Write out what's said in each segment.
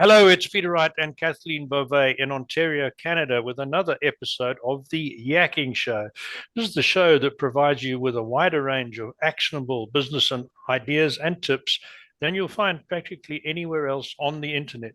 Hello, it's Peter Wright and Kathleen Beauvais in Ontario, Canada, with another episode of the Yakking Show. This is the show that provides you with a wider range of actionable business and ideas and tips than you'll find practically anywhere else on the internet.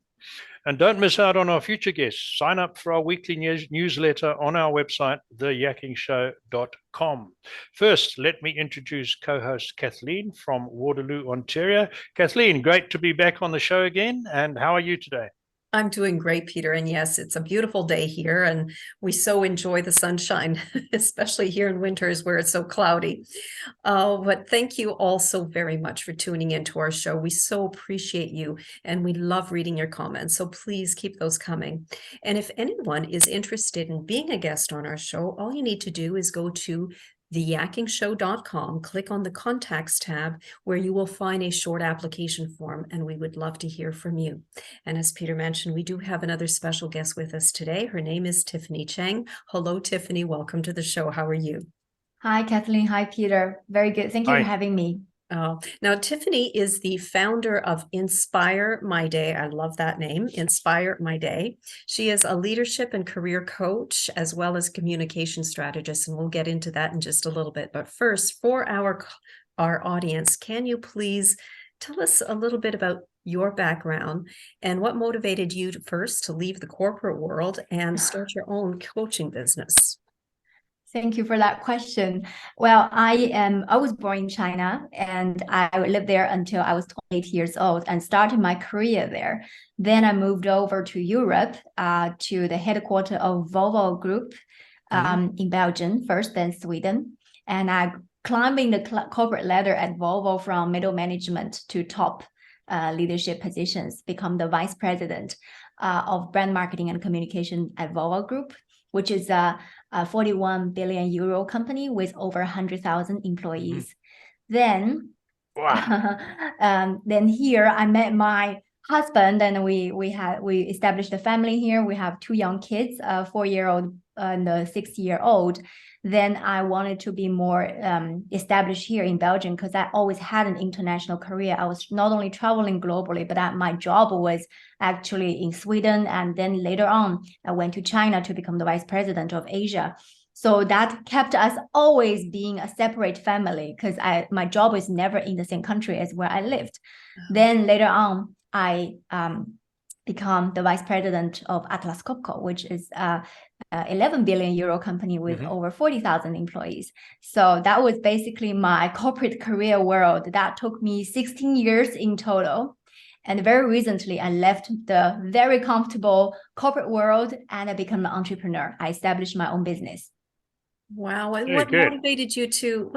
And don't miss out on our future guests. Sign up for our weekly newsletter on our website, theyakkingshow.com. First, let me introduce co host Kathleen from Waterloo, Ontario. Kathleen, great to be back on the show again. And how are you today? I'm doing great, Peter. And yes, it's a beautiful day here, and we so enjoy the sunshine, especially here in winters where it's so cloudy. But thank you all so very much for tuning into our show. We so appreciate you, and we love reading your comments. So please keep those coming. And if anyone is interested in being a guest on our show, all you need to do is go to theyakkingshow.com, click on the contacts tab where you will find a short application form, and we would love to hear from you. And as Peter mentioned, we do have another special guest with us today. Her name is Tiffany Cheng. Hello, Tiffany. Welcome to the show. How are you? Hi, Kathleen. Hi, Peter. Very good. Thank you for having me. Now, Tiffany is the founder of Inspire My Day. I love that name, Inspire My Day. She is a leadership and career coach as well as communication strategist, and we'll get into that in just a little bit. But first, for our audience, can you please tell us a little bit about your background and what motivated you first to leave the corporate world and start your own coaching business? Thank you for that question. Well, I was born in China, and I lived there until I was 28 years old and started my career there. Then I moved over to Europe, to the headquarters of Volvo Group, in Belgium first, then Sweden. And I climbing the corporate ladder at Volvo from middle management to top leadership positions, become the vice president of brand marketing and communication at Volvo Group, which is a 41 billion euro company with over 100,000 employees. Then, then here I met my husband, and we established a family here. We have two young kids, a 4-year-old and a 6-year-old. Then I wanted to be more established here in Belgium because I always had an international career. I was not only traveling globally, but my job was actually in Sweden. And then later on, I went to China to become the vice president of Asia. So that kept us always being a separate family because my job was never in the same country as where I lived. Then later on, I become the vice president of Atlas Copco, which is 11 billion euro company with over 40,000 employees. So that was basically my corporate career world. That took me 16 years in total. And very recently, I left the very comfortable corporate world and I became an entrepreneur. I established my own business. Wow. And what motivated you to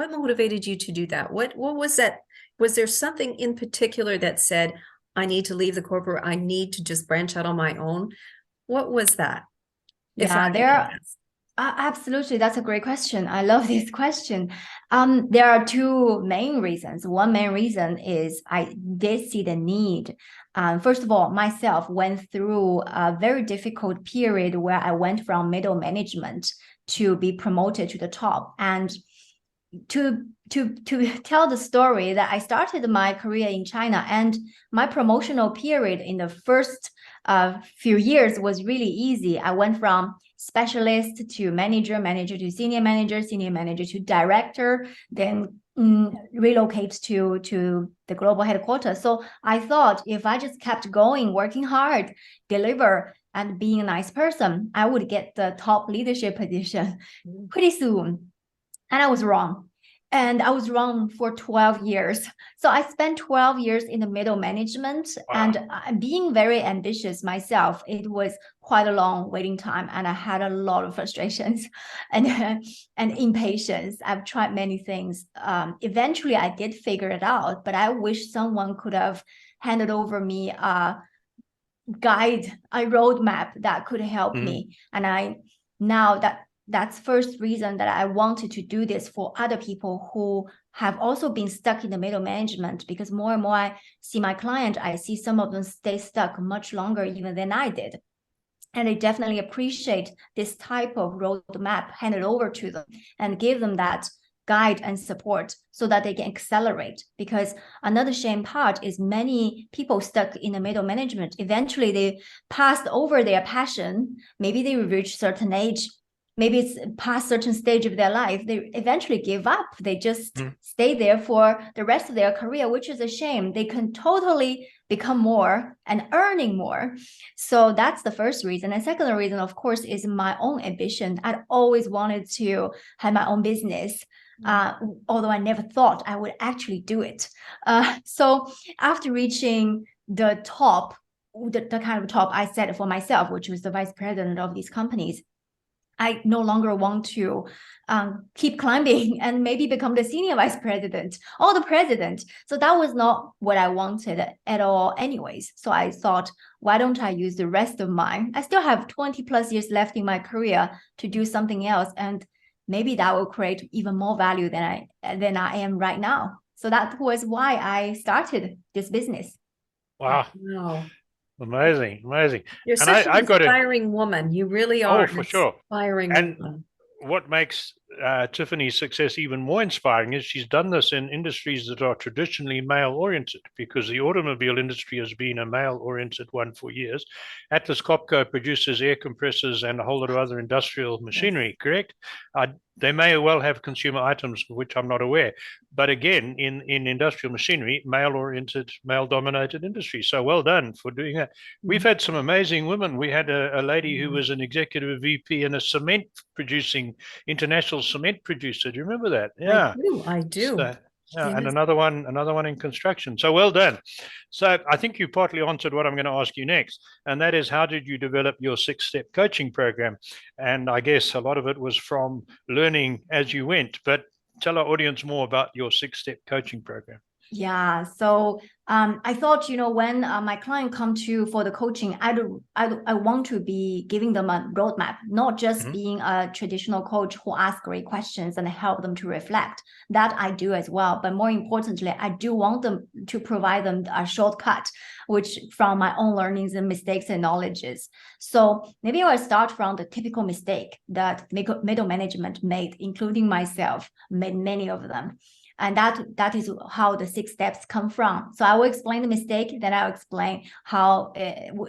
do that? What was that? Was there something in particular that said, I need to leave the corporate, I need to just branch out on my own? What was that? Yeah, absolutely. That's a great question. I love this question. There are two main reasons. One main reason is I did see the need. First of all, myself went through a very difficult period where I went from middle management to be promoted to the top. And to tell the story that I started my career in China, and my promotional period in the first few years was really easy. I went from specialist to manager, manager to senior manager to director, then relocate to the global headquarters. So I thought if I just kept going, working hard, deliver, and being a nice person, I would get the top leadership position pretty soon. And I was wrong. And I was wrong for 12 years. So I spent 12 years in the middle management. Wow. And being very ambitious myself, it was quite a long waiting time. And I had a lot of frustrations and impatience. I've tried many things. Eventually, I did figure it out, but I wish someone could have handed over me a guide, a roadmap that could help me. And that's first reason that I wanted to do this for other people who have also been stuck in the middle management, because more and more I see my client, I see some of them stay stuck much longer even than I did. And they definitely appreciate this type of roadmap handed over to them and give them that guide and support so that they can accelerate. Because another shame part is many people stuck in the middle management, eventually they passed over their passion. Maybe they reach certain age, maybe it's past certain stage of their life, they eventually give up. They just stay there for the rest of their career, which is a shame. They can totally become more and earning more. So that's the first reason. And second reason, of course, is my own ambition. I'd always wanted to have my own business, although I never thought I would actually do it. So after reaching the top, the kind of top I set for myself, which was the vice president of these companies, I no longer want to keep climbing and maybe become the senior vice president or the president. So that was not what I wanted at all anyways. So I thought, why don't I use the rest of mine? I still have 20 plus years left in my career to do something else. And maybe that will create even more value than I am right now. So that was why I started this business. Wow. Amazing. You're such an inspiring woman. You really are. Oh, for sure. Inspiring woman. What makes Tiffany's success even more inspiring is she's done this in industries that are traditionally male-oriented, because the automobile industry has been a male-oriented one for years. Atlas Copco produces air compressors and a whole lot of other industrial machinery, correct? They may well have consumer items, of which I'm not aware. But again, in industrial machinery, male-oriented, male-dominated industry. So well done for doing that. We've had some amazing women. We had a lady who was an executive VP in a cement producing, international cement producer. Do you remember that? Yeah, I do. So, yeah, and another one in construction. So well done. So I think you partly answered what I'm going to ask you next, and that is, how did you develop your 6-step coaching program? And I guess a lot of it was from learning as you went, but tell our audience more about your 6-step coaching program. Yeah, so I thought, when my client come to for the coaching, I want to be giving them a roadmap, not just being a traditional coach who asks great questions and help them to reflect. That I do as well. But more importantly, I do want them to provide them a shortcut, which from my own learnings and mistakes and knowledges. So maybe I'll start from the typical mistake that middle management made, including myself, made many of them. And that is how the 6 steps come from. So I will explain the mistake, then I'll explain how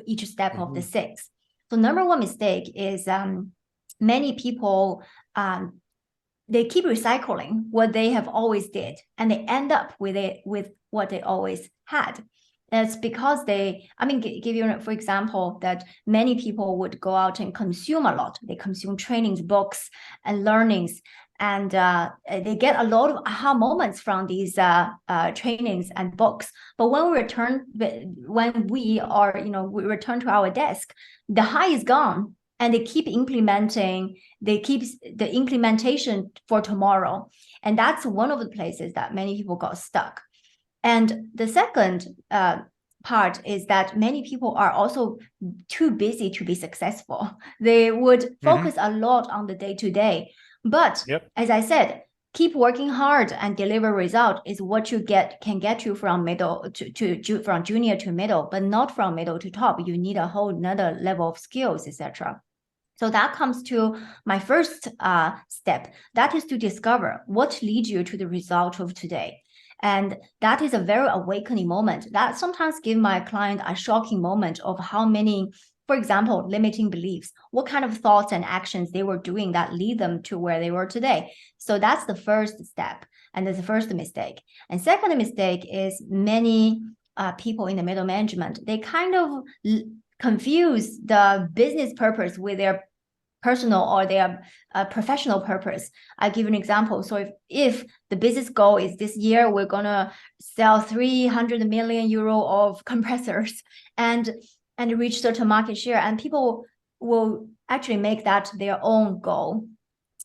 each step of the 6. So number 1 mistake is many people, they keep recycling what they have always did, and they end up with what they always had. That's because give you, for example, that many people would go out and consume a lot. They consume trainings, books, and learnings. And they get a lot of aha moments from these trainings and books. But when we return to our desk, the high is gone, and they keep implementing. They keep the implementation for tomorrow, and that's one of the places that many people got stuck. And the second part is that many people are also too busy to be successful. They would focus a lot on the day-to-day. But as I said, keep working hard and deliver result is what you can get you from middle from junior to middle, but not from middle to top. You need a whole another level of skills, etc. So that comes to my first step. That is to discover what leads you to the result of today. And that is a very awakening moment. That sometimes gives my client a shocking moment of how many, for example, limiting beliefs, what kind of thoughts and actions they were doing that lead them to where they were today. So that's the first step, and that's the first mistake. And second mistake is many people in the middle management, they kind of confuse the business purpose with their personal or their professional purpose. I'll give you an example. So if the business goal is this year, we're going to sell 300 million euro of compressors and reach certain market share, and people will actually make that their own goal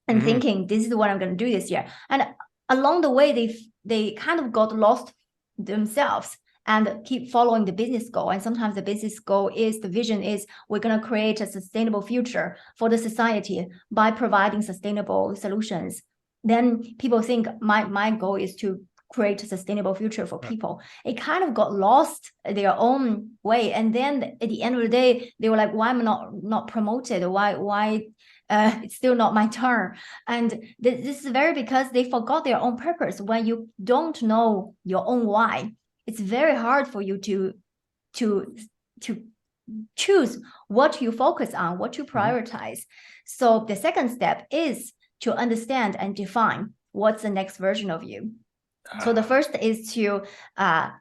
and thinking, this is what I'm going to do this year. And along the way, they kind of got lost themselves and keep following the business goal. And sometimes the business goal is, the vision is, we're going to create a sustainable future for the society by providing sustainable solutions. Then people think my goal is to create a sustainable future for people. It kind of got lost their own way. And then at the end of the day, they were like, why am I not promoted? Why it's still not my turn. And this is very because they forgot their own purpose. When you don't know your own why, it's very hard for you to choose what you focus on, what you prioritize. So the second step is to understand and define what's the next version of you. So the first is to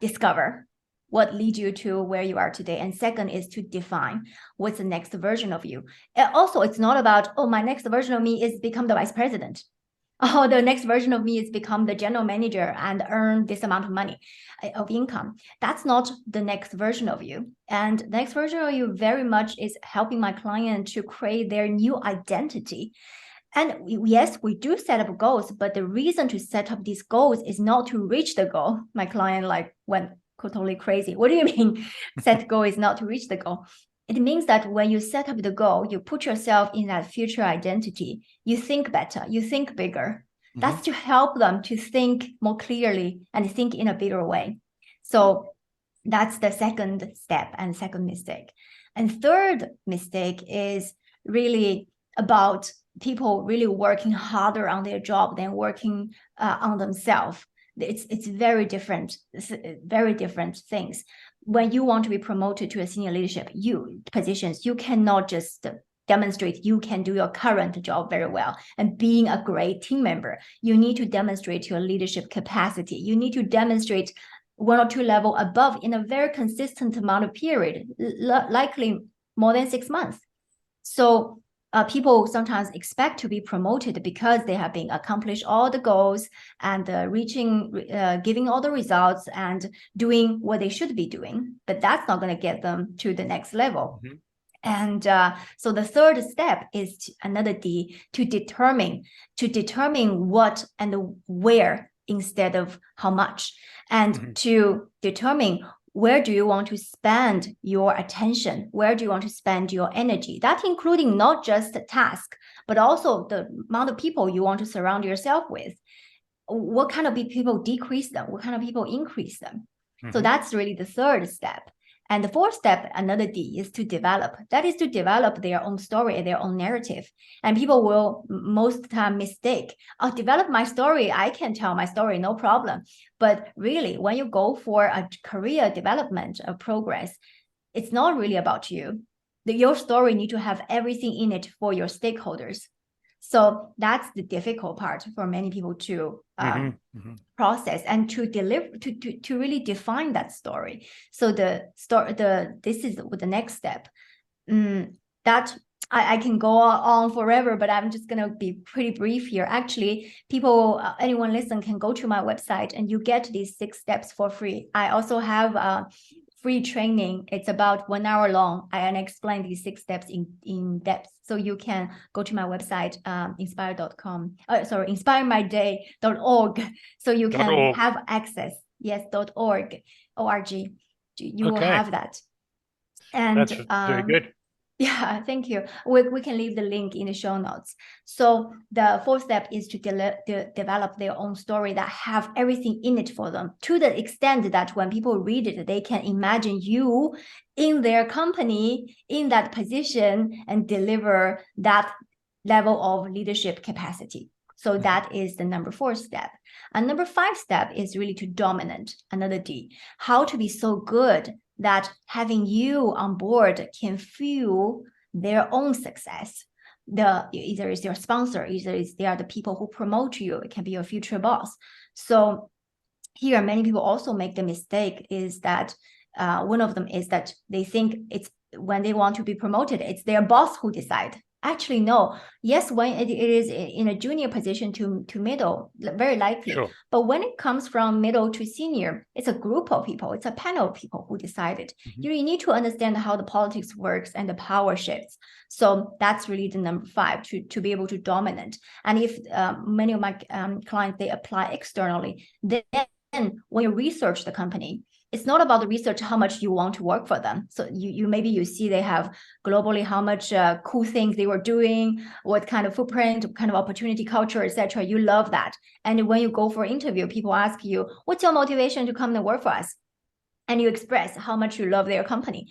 discover what leads you to where you are today. And second is to define what's the next version of you. And also, it's not about, oh, my next version of me is become the vice president. Oh, the next version of me is become the general manager and earn this amount of money of income. That's not the next version of you. And the next version of you very much is helping my client to create their new identity. And yes, we do set up goals, but the reason to set up these goals is not to reach the goal. My client went totally crazy. What do you mean set goal is not to reach the goal? It means that when you set up the goal, you put yourself in that future identity. You think better, you think bigger. That's to help them to think more clearly and think in a bigger way. So that's the second step and second mistake. And third mistake is really about people really working harder on their job than working on themselves. It's very different things. When you want to be promoted to a senior leadership positions, you cannot just demonstrate you can do your current job very well and being a great team member. You need to demonstrate your leadership capacity. You need to demonstrate 1 or 2 levels above in a very consistent amount of period, likely more than 6 months. So people sometimes expect to be promoted because they have been accomplished all the goals and giving all the results and doing what they should be doing. But that's not going to get them to the next level. And so the third step is another D, to determine what and where instead of how much, and to determine where do you want to spend your attention? Where do you want to spend your energy? That including not just the task, but also the amount of people you want to surround yourself with. What kind of people decrease them? What kind of people increase them? So that's really the third step. And the fourth step, another D, is to develop. That is to develop their own story and their own narrative. And people will most of the time mistake, I'll develop my story. I can tell my story, no problem. But really, when you go for a career development or progress, it's not really about you. Your story need to have everything in it for your stakeholders. So that's the difficult part for many people to process and to deliver, to really define that story. So this is the next step. That I can go on forever, but I'm just gonna be pretty brief here. Actually, anyone listen can go to my website and you get these 6 steps for free. I also have free training. It's about 1 hour long. I explain these 6 steps in depth. So you can go to my website, inspire.com. inspiremyday.org. So you can have access. Yes, .org. You will have that. And that's very good. Yeah, thank you. We can leave the link in the show notes. So the fourth step is to develop their own story that have everything in it for them, to the extent that when people read it, they can imagine you in their company, in that position, and deliver that level of leadership capacity. So that is the number 4 step. And number 5 step is really to dominate, another D. How to be so good that having you on board can fuel their own success. Either is your sponsor, either they are the people who promote you. It can be your future boss. So here, many people also make the mistake is that one of them is that they think it's when they want to be promoted, it's their boss who decide. Actually, no. Yes, when it is in a junior position to middle, very likely. Sure. But when it comes from middle to senior, it's a group of people. It's a panel of people who decided. You need to understand how the politics works and the power shifts. So that's really the number 5, to be able to dominate. And if many of my clients, they apply externally, then when you research the company, it's not about the research, how much you want to work for them. So maybe you see they have globally how much cool things they were doing, what kind of footprint, what kind of opportunity culture, etc. You love that. And when you go for an interview, people ask you, what's your motivation to come and work for us? And you express how much you love their company.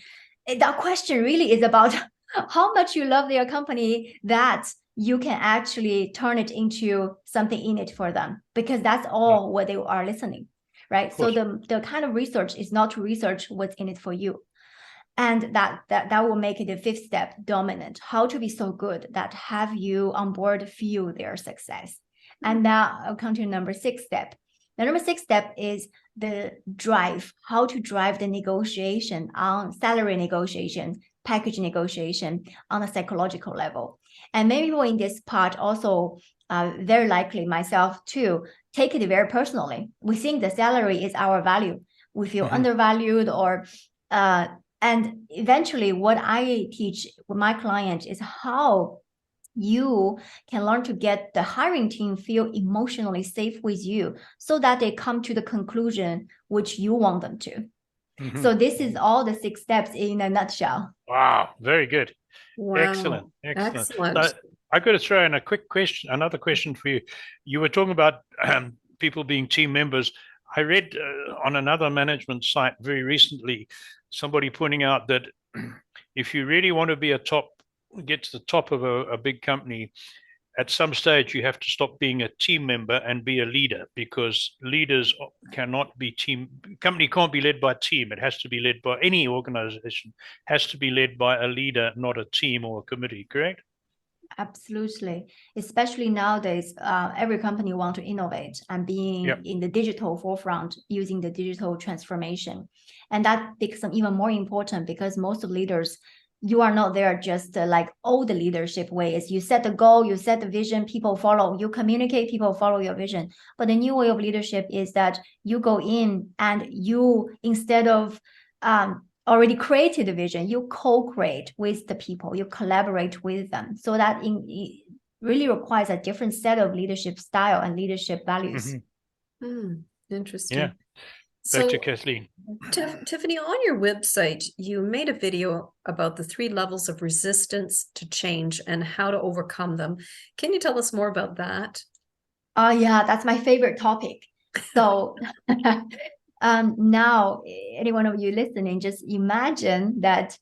That question really is about how much you love their company, that you can actually turn it into something in it for them, because that's all what they are listening, right? So the kind of research is not to research what's in it for you. And that will make it the fifth step, dominant. How to be so good that have you on board feel their success. And now I'll come to number 6 step. The number 6 step is the drive, how to drive the negotiation on salary negotiation, package negotiation on a psychological level. And many people in this part also, very likely myself too, take it very personally. We think the salary is our value. We feel undervalued, or and eventually what I teach with my client is how you can learn to get the hiring team feel emotionally safe with you, so that they come to the conclusion which you want them to. So this is all the 6 steps in a nutshell. Wow, very good. Wow. Excellent. So I've got to throw in a quick question, another question for you. You were talking about people being team members. I read on another management site very recently, somebody pointing out that if you really want to be get to the top of a big company, at some stage you have to stop being a team member and be a leader, because leaders cannot be company can't be led by a team. It has to be led by, any organization has to be led by a leader, not a team or a committee, correct? Absolutely. Especially nowadays, every company want to innovate and being in the digital forefront, using the digital transformation. And that becomes even more important, because most of leaders, you are not there just like old leadership ways. You set the goal, you set the vision, people follow, you communicate, people follow your vision. But the new way of leadership is that you go in and you, instead of already created a vision, you co-create with the people, you collaborate with them. So that it really requires a different set of leadership style and leadership values. Interesting. Yeah. So, Dr. Kathleen. Tiffany, on your website, you made a video about the 3 levels of resistance to change and how to overcome them. Can you tell us more about that? Yeah, that's my favorite topic. So now, any one of you listening, just imagine that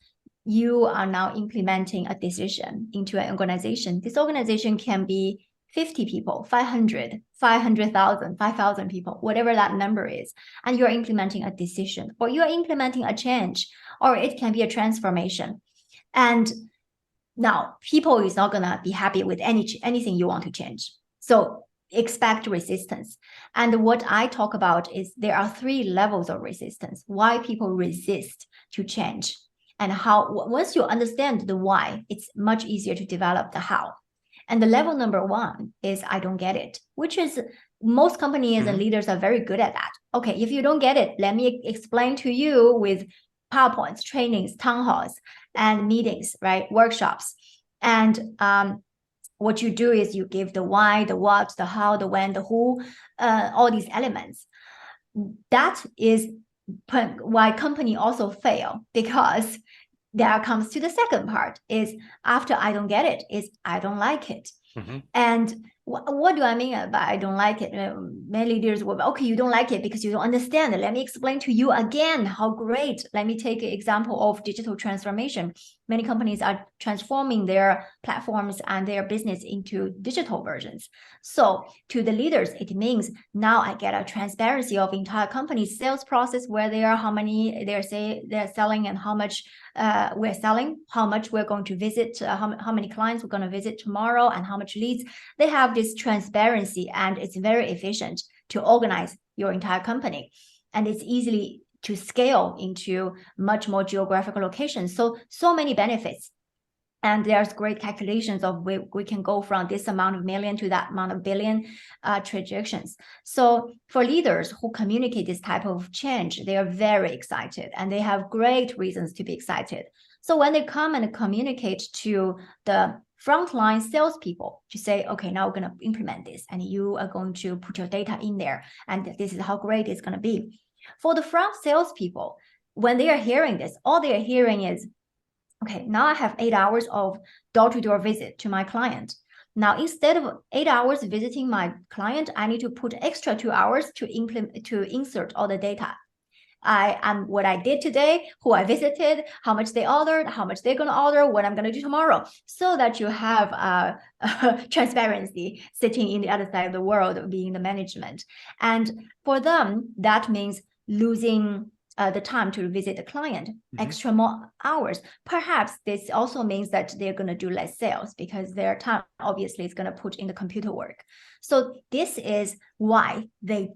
you are now implementing a decision into an organization. This organization can be 50 people, 500, 500,000, 5,000 people, whatever that number is. And you're implementing a decision, or you're implementing a change, or it can be a transformation. And now people is not going to be happy with anything you want to change. So expect resistance. And what I talk about is there are 3 levels of resistance, why people resist to change, and how, once you understand the why, it's much easier to develop the how. And the level number 1 is I don't get it, which is most companies and leaders are very good at that. Okay, if you don't get it, let me explain to you with PowerPoints, trainings, town halls, and meetings, right? Workshops. And what you do is you give the why, the what, the how, the when, the who, all these elements. That is why company also fail, because there comes to the second part, is after I don't get it, is I don't like it. And what do I mean by I don't like it? Many leaders will, okay, you don't like it because you don't understand it. Let me explain to you again how great. Let me take an example of digital transformation. Many companies are transforming their platforms and their business into digital versions. So to the leaders, it means now I get a transparency of entire company's sales process, where they are, how many they're selling, and how much we're selling, how much we're going to visit, how many clients we're going to visit tomorrow, and how much leads. They have this transparency, and it's very efficient to organize your entire company, and it's easily to scale into much more geographical locations. So many benefits. And there's great calculations of we can go from this amount of million to that amount of billion trajectories. So for leaders who communicate this type of change, they are very excited, and they have great reasons to be excited. So when they come and communicate to the frontline salespeople to say, okay, now we're going to implement this, and you are going to put your data in there, and this is how great it's going to be. For the front salespeople, when they are hearing this, all they are hearing is, okay, now I have 8 hours of door-to-door visit to my client. Now, instead of 8 hours visiting my client, I need to put extra 2 hours to insert all the data. I'm what I did today, who I visited, how much they ordered, how much they're going to order, what I'm going to do tomorrow, so that you have transparency sitting in the other side of the world, being the management. And for them, that means losing the time to visit the client, extra more hours. Perhaps this also means that they're going to do less sales because their time obviously is going to put in the computer work. So this is why they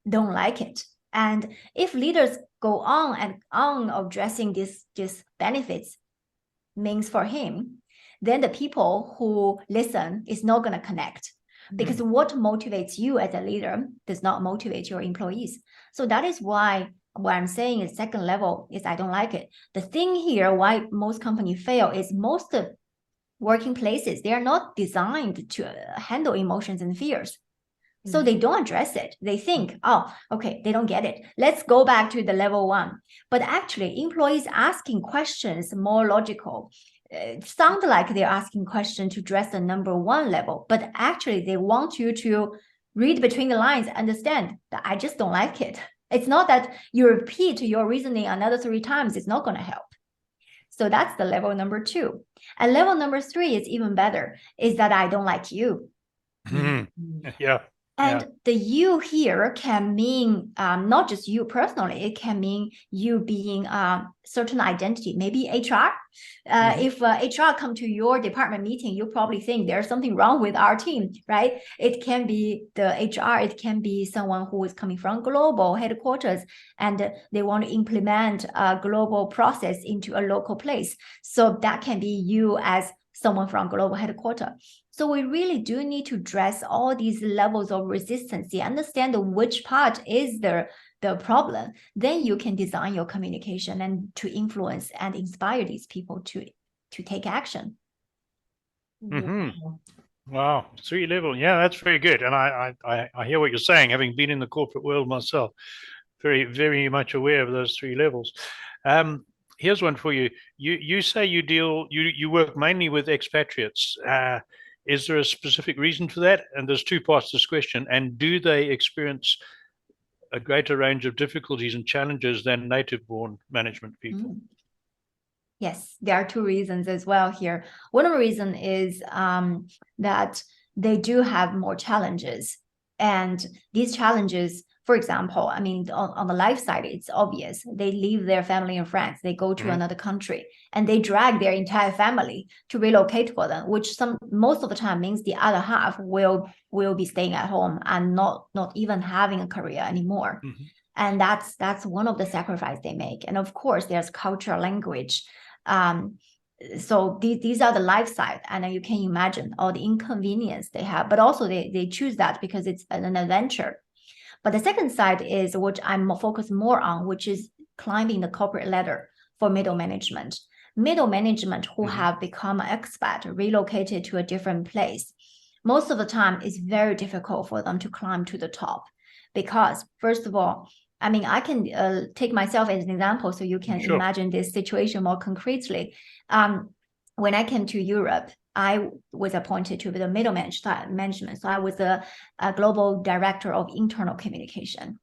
don't like it. And if leaders go on and on addressing these benefits means for him, then the people who listen is not going to connect. Because what motivates you as a leader does not motivate your employees. So that is why what I'm saying is second level is I don't like it. The thing here, why most companies fail is most working places, they are not designed to handle emotions and fears. So they don't address it. They think, oh, okay, they don't get it. Let's go back to the level one. But actually, employees asking questions more logical. Sound like they're asking questions to address the number one level, but actually they want you to read between the lines, understand that I just don't like it. It's not that you repeat your reasoning another 3 times, it's not going to help. So that's the level number 2. And level number 3 is even better, is that I don't like you. Yeah. And the you here can mean not just you personally, it can mean you being a certain identity, maybe HR. If HR come to your department meeting, you probably think there's something wrong with our team, right? It can be the HR, it can be someone who is coming from global headquarters and they want to implement a global process into a local place. So that can be you as someone from global headquarters. So we really do need to address all these levels of resistance, understand which part is the problem. Then you can design your communication and to influence and inspire these people to take action. Wow, 3 level. Yeah, that's very good. And I hear what you're saying, having been in the corporate world myself, very, very much aware of those 3 levels. Here's one for you. You say you work mainly with expatriates. Is there a specific reason for that? And there's 2 parts to this question. And do they experience a greater range of difficulties and challenges than native-born management people? Yes, there are 2 reasons as well here. One of the reasons is that they do have more challenges. And these challenges, for example, I mean, on the life side, it's obvious. They leave their family and friends. They go to another country and they drag their entire family to relocate for them, which most of the time means the other half will be staying at home and not even having a career anymore. And that's one of the sacrifices they make. And of course, there's culture, language. So these are the life side, and you can imagine all the inconvenience they have, but also they choose that because it's an adventure. But the second side is what I'm focused more on, which is climbing the corporate ladder for middle management. Middle management who have become an expat, relocated to a different place. Most of the time, it's very difficult for them to climb to the top because, first of all, I mean, I can take myself as an example so you can imagine this situation more concretely. When I came to Europe, I was appointed to the middle management. So I was a global director of internal communication.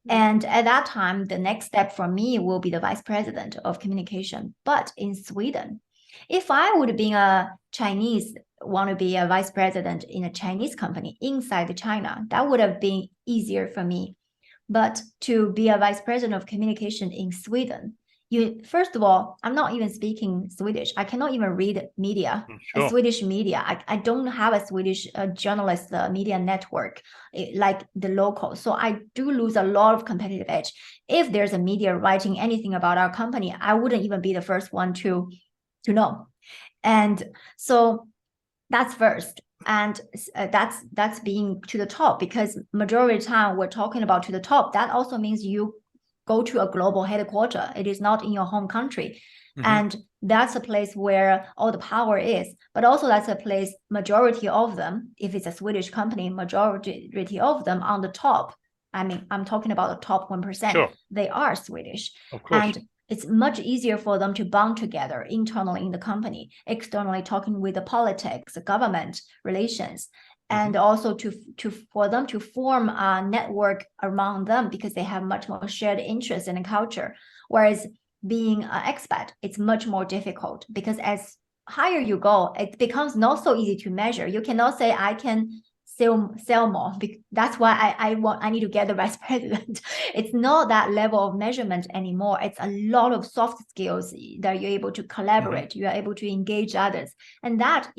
And at that time, the next step for me will be the vice president of communication, but in Sweden. If I would have been a Chinese, want to be a vice president in a Chinese company inside China, that would have been easier for me. But to be a vice president of communication in Sweden, first of all, I'm not even speaking Swedish. I cannot even read media, Swedish media. I don't have a Swedish journalist media network like the local. So I do lose a lot of competitive edge. If there's a media writing anything about our company, I wouldn't even be the first one to know. And so that's first. And that's being to the top, because majority of the time we're talking about to the top. That also means you go to a global headquarters. It is not in your home country. And that's a place where all the power is. But also that's a place, majority of them, if it's a Swedish company, majority of them on the top. I mean, I'm talking about the top 1%. They are Swedish. Of course. And it's much easier for them to bond together internally in the company, externally talking with the politics, the government relations. and also for them to form a network around them because they have much more shared interests in the culture. Whereas being an expat, it's much more difficult because as higher you go, it becomes not so easy to measure. You cannot say I can sell more. That's why I need to get the vice president. It's not that level of measurement anymore. It's a lot of soft skills that you're able to collaborate. You are able to engage others, and that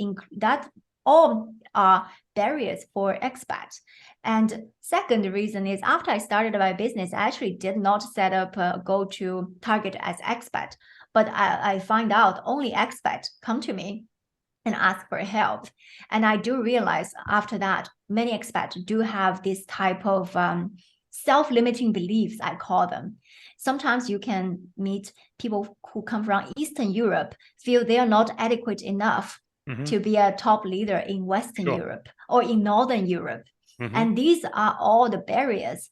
all are barriers for expats. And second reason is after I started my business, I actually did not set up a goal to target as expat, but I find out only expats come to me and ask for help. And I do realize after that, many expats do have this type of self-limiting beliefs, I call them. Sometimes you can meet people who come from Eastern Europe, feel they are not adequate enough to be a top leader in Western Europe or in Northern Europe. And these are all the barriers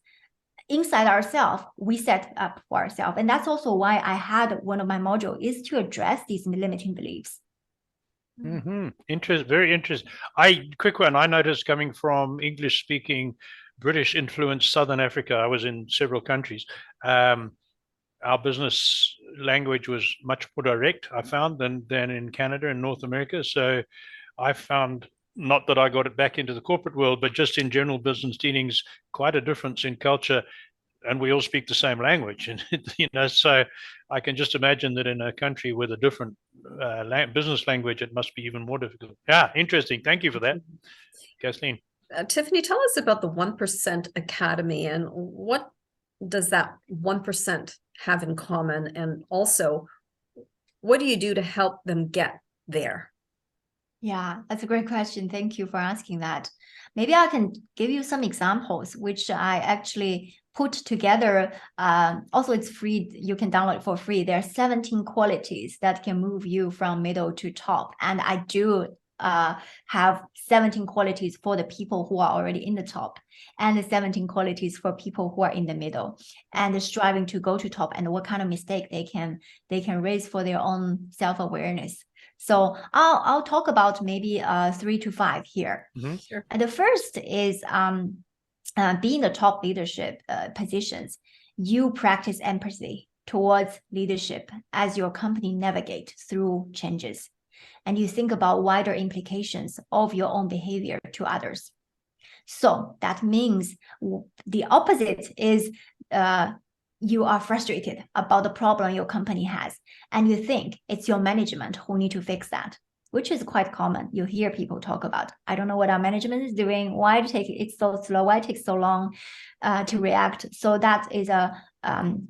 inside ourselves we set up for ourselves. And that's also why I had one of my modules is to address these limiting beliefs. Very interesting. Quick one. I noticed coming from English-speaking, British-influenced Southern Africa. I was in several countries. Our business language was much more direct, I found, than in Canada and North America. So I found, not that I got it back into the corporate world, but just in general business dealings, quite a difference in culture. And we all speak the same language, and so I can just imagine that in a country with a different business language, it must be even more difficult. Yeah, interesting. Thank you for that, Kathleen. Tiffany, tell us about the 1% Academy and what does that 1% have in common, and also what do you do to help them get there? Yeah, that's a great question. Thank you for asking that. Maybe I can give you some examples, which I actually put together. Also, it's free. You can download it for free. There are 17 qualities that can move you from middle to top. And I do have 17 qualities for the people who are already in the top, and the 17 qualities for people who are in the middle and striving to go to top, and what kind of mistake they can raise for their own self-awareness. So I'll talk about maybe 3 to 5 here. Sure. And the first is being the top leadership positions. You practice empathy towards leadership as your company navigates through changes, and you think about wider implications of your own behavior to others. So that means the opposite is you are frustrated about the problem your company has, and you think it's your management who need to fix that, which is quite common. You hear people talk about, I don't know what our management is doing, why it's so slow, why it takes so long to react. So that is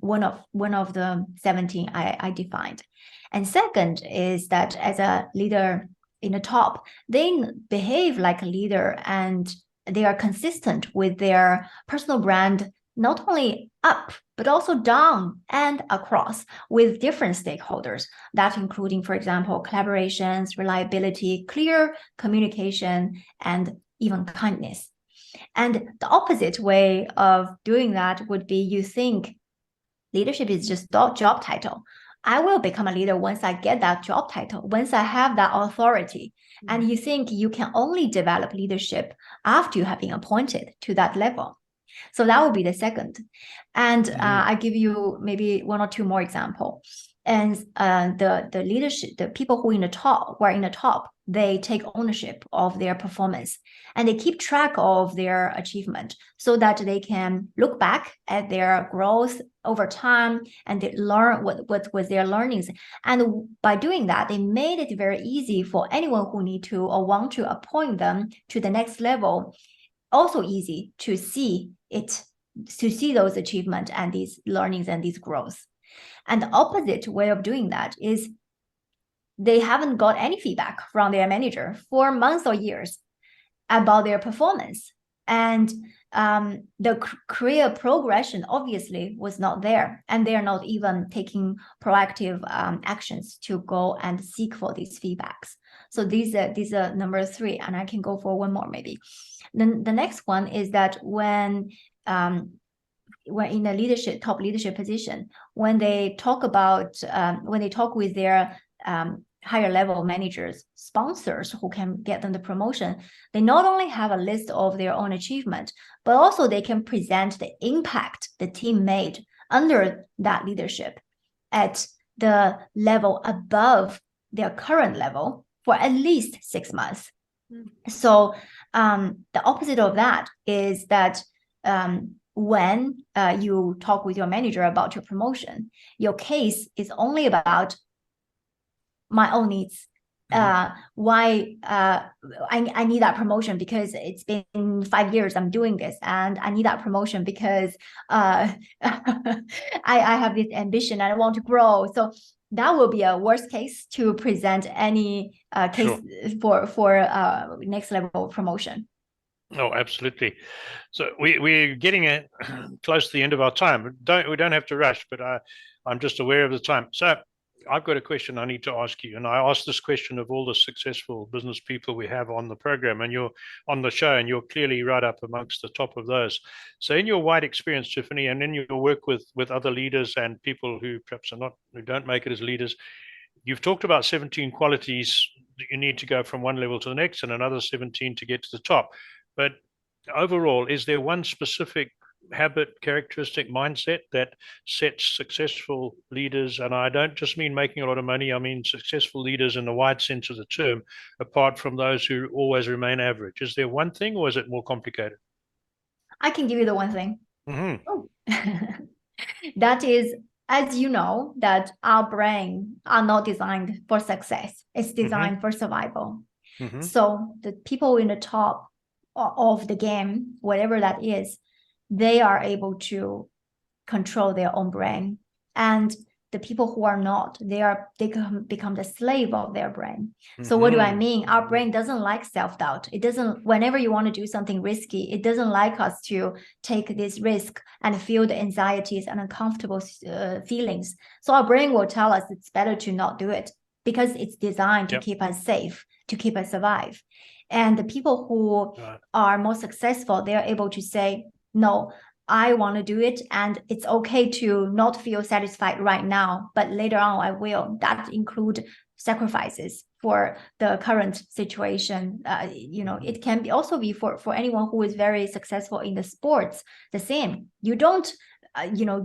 one of the 17 I defined. And second is that as a leader in the top, they behave like a leader and they are consistent with their personal brand, not only up, but also down and across with different stakeholders. That including, for example, collaborations, reliability, clear communication, and even kindness. And the opposite way of doing that would be you think leadership is just job title. I will become a leader once I get that job title, once I have that authority. And you think you can only develop leadership after you have been appointed to that level. So that would be the second. And I give you maybe 1 or 2 more examples. And the leadership, the people who are in the top, they take ownership of their performance and they keep track of their achievement so that they can look back at their growth over time and they learn what was their learnings. And by doing that, they made it very easy for anyone who need to or want to appoint them to the next level. Also easy to see those achievements and these learnings and these growths. And the opposite way of doing that is they haven't got any feedback from their manager for months or years about their performance. And the career progression obviously was not there. And they are not even taking proactive actions to go and seek for these feedbacks. So these are number 3, and I can go for 1 more maybe. Then the next one is that when in a top leadership position, when they talk with their higher level managers, sponsors who can get them the promotion, they not only have a list of their own achievement, but also they can present the impact the team made under that leadership at the level above their current level for at least 6 months. So the opposite of that is that when you talk with your manager about your promotion, your case is only about my own needs. Why I need that promotion because it's been 5 years I'm doing this, and I need that promotion because I have this ambition and I want to grow. So that will be a worst case to present any case for next level promotion. Oh, absolutely. So we're getting close to the end of our time. We don't have to rush, but I'm just aware of the time. So I've got a question I need to ask you, and I ask this question of all the successful business people we have on the program, and you're on the show, and you're clearly right up amongst the top of those. So, in your wide experience, Tiffany, and in your work with other leaders and people who perhaps who don't make it as leaders, you've talked about 17 qualities that you need to go from one level to the next, and another 17 to get to the top. But overall, is there one specific habit, characteristic, mindset that sets successful leaders, and I don't just mean making a lot of money, I mean successful leaders in the wide sense of the term, apart from those who always remain average? Is there one thing, or is it more complicated? I can give you the one thing. That is, as you know, that our brain are not designed for success. It's designed for survival. So the people in the top of the game, whatever that is, they are able to control their own brain. And the people who are not, they become the slave of their brain. So what do I mean? Our brain doesn't like self-doubt. It doesn't, whenever you want to do something risky, it doesn't like us to take this risk and feel the anxieties and uncomfortable feelings. So our brain will tell us it's better to not do it because it's designed to keep us safe, to keep us survive. And the people who are more successful, they're able to say, no, I want to do it, and it's okay to not feel satisfied right now, but later on I will. That include sacrifices for the current situation. It can also be for anyone who is very successful in the sports, the same. You don't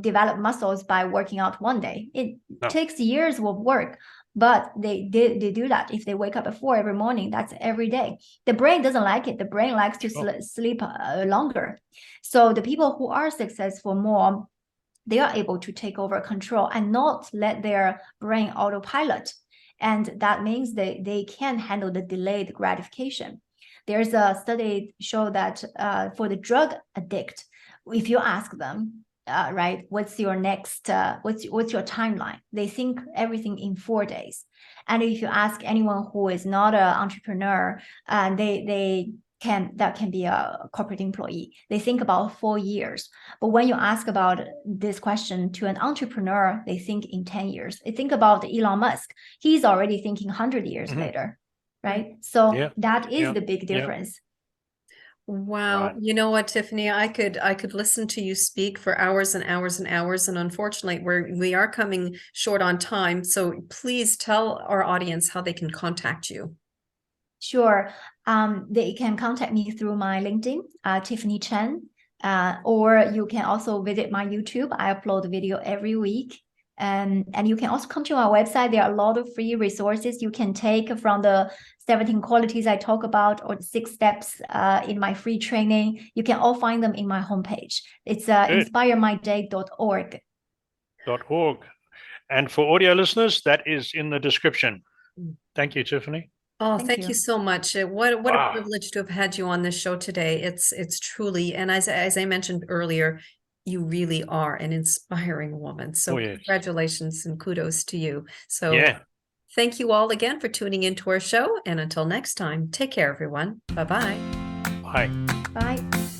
develop muscles by working out one day. It takes years of work. But they do that. If they wake up at 4 every morning, that's every day. The brain doesn't like it. The brain likes to sleep longer. So the people who are successful more, they are able to take over control and not let their brain autopilot. And that means they can handle the delayed gratification. There's a study show that for the drug addict, if you ask them, right, what's your next what's your timeline, they think everything in 4 days. And if you ask anyone who is not an entrepreneur, that can be a corporate employee, they think about 4 years. But when you ask about this question to an entrepreneur, they think in 10 years. They think about Elon Musk, he's already thinking 100 years later, right? So that is the big difference. Wow. Right. You know what, Tiffany, I could listen to you speak for hours and hours and hours. And unfortunately, we are coming short on time. So please tell our audience how they can contact you. Sure. They can contact me through my LinkedIn, Tiffany Cheng, or you can also visit my YouTube. I upload video every week. And you can also come to our website. There are a lot of free resources you can take from the 17 qualities I talk about, or the 6 steps in my free training. You can all find them in my homepage. It's inspiremyday.org. .org. And for audio listeners, that is in the description. Thank you, Tiffany. Oh, thank you so much. What a privilege to have had you on this show today. It's truly, and as I mentioned earlier, you really are an inspiring woman. So congratulations and kudos to you. So thank you all again for tuning into our show. And until next time, take care, everyone. Bye-bye. Bye. Bye.